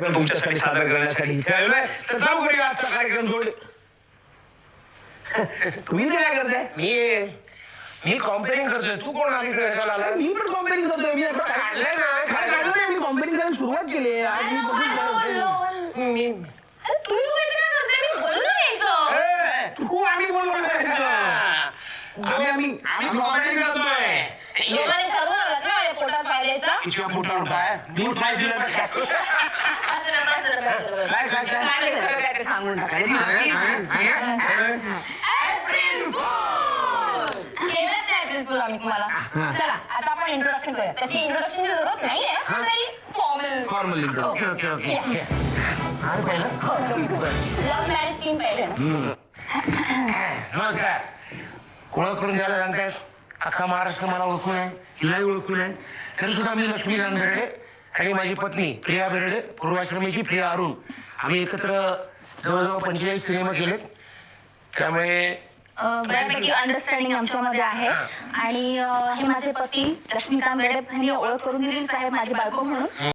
तुमच्यासाठी सादर करण्यासाठी इथे आलोय तर जाऊ घरी आजचा कार्यक्रम जोड. तुम्ही इथे काय करताय? मी कॉम्पेअरिंग करतोय. तू कोण आली आला? मी पण कॉम्पेअरिंग करतोय. मी आता काढलंय ना, काढलं नाही. मी कॉम्पेअरिंग करायला सुरुवात केली आहे. आज मी बसून तू आम्ही बोललो आम्ही कॉम्पेअरिंग करतोय. पोटात पाहिल्याचा तिच्या पोटावर काय दूध पाय दिलं तर काय काय ते सांगून टाकायचं. केलं ते एप्रिल फुल आम्ही तुम्हाला. चला आता आपण इंट्रोडक्शन करूया. त्याची इंट्रोडक्शनची जरूरत नाहीये. फॉर्मल ओके ओके ओके काय पहिलं लव्ह मॅरेज स्कीम पाहिजे ना. नमस्कार. ओळख करून द्यायला सांगतायत. अख्खा महाराष्ट्र मला ओळखून आहे, तिलाही ओळखून आहे. तरी सुद्धा मी लक्ष्मीकांत बेर्डे आणि माझी पत्नी प्रिया बेर्डे, पूर्वाश्रमीची प्रिया अरुण, आम्ही एकत्र जवळजवळ 45 सिनेमा केलेत. त्यामुळे बऱ्यापैकी अंडरस्टँडिंग आमच्यामध्ये आहे. आणि हे माझे पती लक्ष्मीकांत बेर्डे यांनी ओळख करून दिलीच आहे माझी बायको म्हणून.